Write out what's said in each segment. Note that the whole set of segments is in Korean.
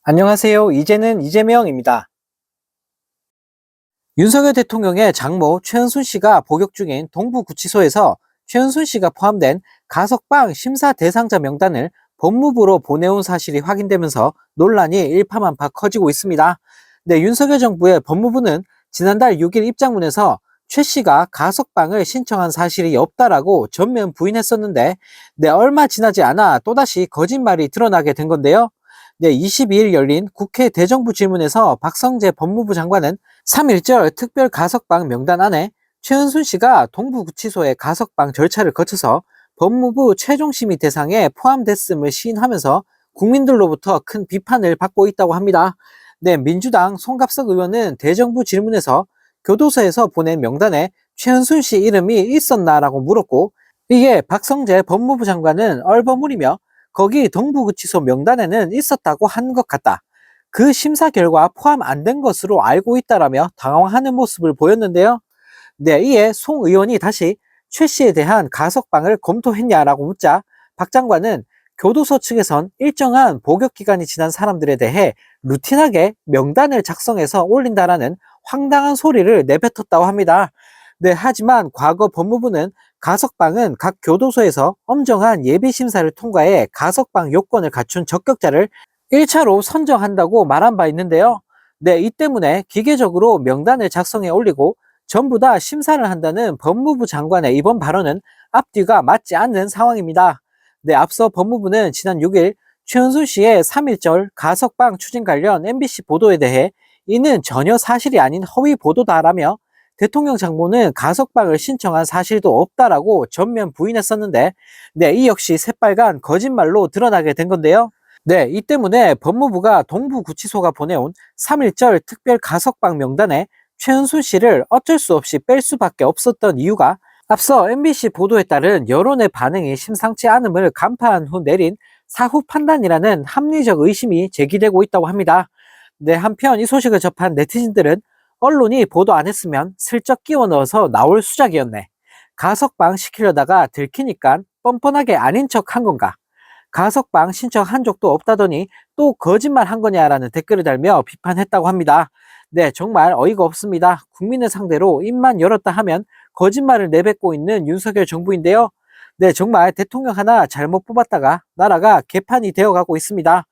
안녕하세요. 이제는 이재명입니다. 윤석열 대통령의 장모 최은순 씨가 복역 중인 동부구치소에서 최은순 씨가 포함된 가석방 심사 대상자 명단을 법무부로 보내온 사실이 확인되면서 논란이 일파만파 커지고 있습니다. 네, 윤석열 정부의 법무부는 지난달 6일 입장문에서 최 씨가 가석방을 신청한 사실이 없다라고 전면 부인했었는데, 네, 얼마 지나지 않아 또다시 거짓말이 드러나게 된 건데요. 네, 22일 열린 국회 대정부 질문에서 박성재 법무부 장관은 3.1절 특별 가석방 명단 안에 최은순 씨가 동부구치소의 가석방 절차를 거쳐서 법무부 최종심의 대상에 포함됐음을 시인하면서 국민들로부터 큰 비판을 받고 있다고 합니다. 네, 민주당 송갑석 의원은 대정부 질문에서 교도소에서 보낸 명단에 최은순 씨 이름이 있었나라고 물었고, 이게 박성재 법무부 장관은 얼버무리며 거기 동부구치소 명단에는 있었다고 한 것 같다. 그 심사 결과 포함 안 된 것으로 알고 있다라며 당황하는 모습을 보였는데요. 네, 이에 송 의원이 다시 최 씨에 대한 가석방을 검토했냐라고 묻자 박 장관은 교도소 측에선 일정한 복역 기간이 지난 사람들에 대해 루틴하게 명단을 작성해서 올린다라는 황당한 소리를 내뱉었다고 합니다. 네, 하지만 과거 법무부는 가석방은 각 교도소에서 엄정한 예비 심사를 통과해 가석방 요건을 갖춘 적격자를 1차로 선정한다고 말한 바 있는데요. 네, 이 때문에 기계적으로 명단을 작성해 올리고 전부 다 심사를 한다는 법무부 장관의 이번 발언은 앞뒤가 맞지 않는 상황입니다. 네, 앞서 법무부는 지난 6일 최은순 씨의 3.1절 가석방 추진 관련 MBC 보도에 대해 이는 전혀 사실이 아닌 허위 보도다라며 대통령 장모는 가석방을 신청한 사실도 없다라고 전면 부인했었는데, 네, 이 역시 새빨간 거짓말로 드러나게 된 건데요. 네, 이 때문에 법무부가 동부구치소가 보내온 3.1절 특별 가석방 명단에 최은순 씨를 어쩔 수 없이 뺄 수밖에 없었던 이유가 앞서 MBC 보도에 따른 여론의 반응이 심상치 않음을 간파한 후 내린 사후 판단이라는 합리적 의심이 제기되고 있다고 합니다. 네, 한편 이 소식을 접한 네티즌들은 언론이 보도 안 했으면 슬쩍 끼워 넣어서 나올 수작이었네. 가석방 시키려다가 들키니까 뻔뻔하게 아닌 척 한 건가? 가석방 신청한 적도 없다더니 또 거짓말 한 거냐라는 댓글을 달며 비판했다고 합니다. 네, 정말 어이가 없습니다. 국민을 상대로 입만 열었다 하면 거짓말을 내뱉고 있는 윤석열 정부인데요. 네, 정말 대통령 하나 잘못 뽑았다가 나라가 개판이 되어가고 있습니다.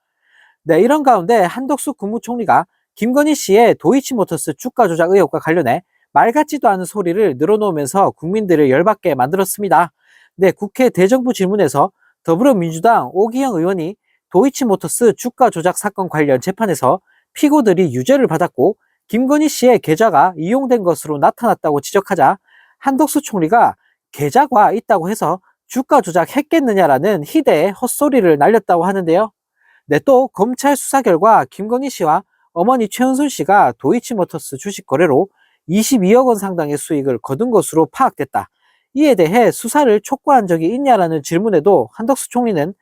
네, 이런 가운데 한덕수 국무총리가 김건희 씨의 도이치모터스 주가 조작 의혹과 관련해 말 같지도 않은 소리를 늘어놓으면서 국민들을 열받게 만들었습니다. 네, 국회 대정부 질문에서 더불어민주당 오기영 의원이 도이치모터스 주가 조작 사건 관련 재판에서 피고들이 유죄를 받았고 김건희 씨의 계좌가 이용된 것으로 나타났다고 지적하자 한덕수 총리가 계좌가 있다고 해서 주가 조작했겠느냐라는 희대의 헛소리를 날렸다고 하는데요. 네, 또 검찰 수사 결과 김건희 씨와 어머니 최은순 씨가 도이치모터스 주식 거래로 22억 원 상당의 수익을 거둔 것으로 파악됐다. 이에 대해 수사를 촉구한 적이 있냐라는 질문에도 한덕수 총리는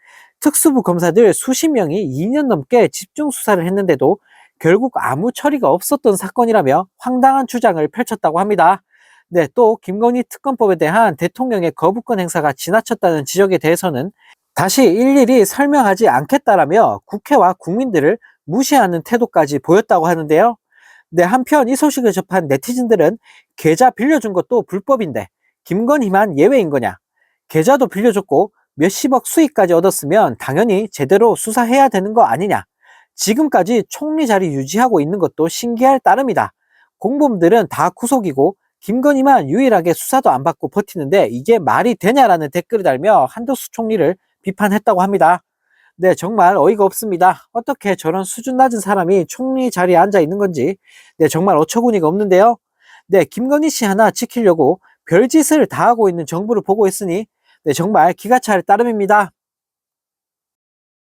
특수부 검사들 수십 명이 2년 넘게 집중 수사를 했는데도 결국 아무 처리가 없었던 사건이라며 황당한 주장을 펼쳤다고 합니다. 네, 또 김건희 특검법에 대한 대통령의 거부권 행사가 지나쳤다는 지적에 대해서는 다시 일일이 설명하지 않겠다라며 국회와 국민들을 무시하는 태도까지 보였다고 하는데요. 네, 한편 이 소식을 접한 네티즌들은 계좌 빌려준 것도 불법인데 김건희만 예외인 거냐? 계좌도 빌려줬고 몇십억 수익까지 얻었으면 당연히 제대로 수사해야 되는 거 아니냐? 지금까지 총리 자리 유지하고 있는 것도 신기할 따름이다. 공범들은 다 구속이고 김건희만 유일하게 수사도 안 받고 버티는데 이게 말이 되냐라는 댓글을 달며 한덕수 총리를 비판했다고 합니다. 네, 정말 어이가 없습니다. 어떻게 저런 수준 낮은 사람이 총리 자리에 앉아 있는 건지, 네, 정말 어처구니가 없는데요. 네, 김건희 씨 하나 지키려고 별짓을 다 하고 있는 정부를 보고 있으니, 네, 정말 기가 찰 따름입니다.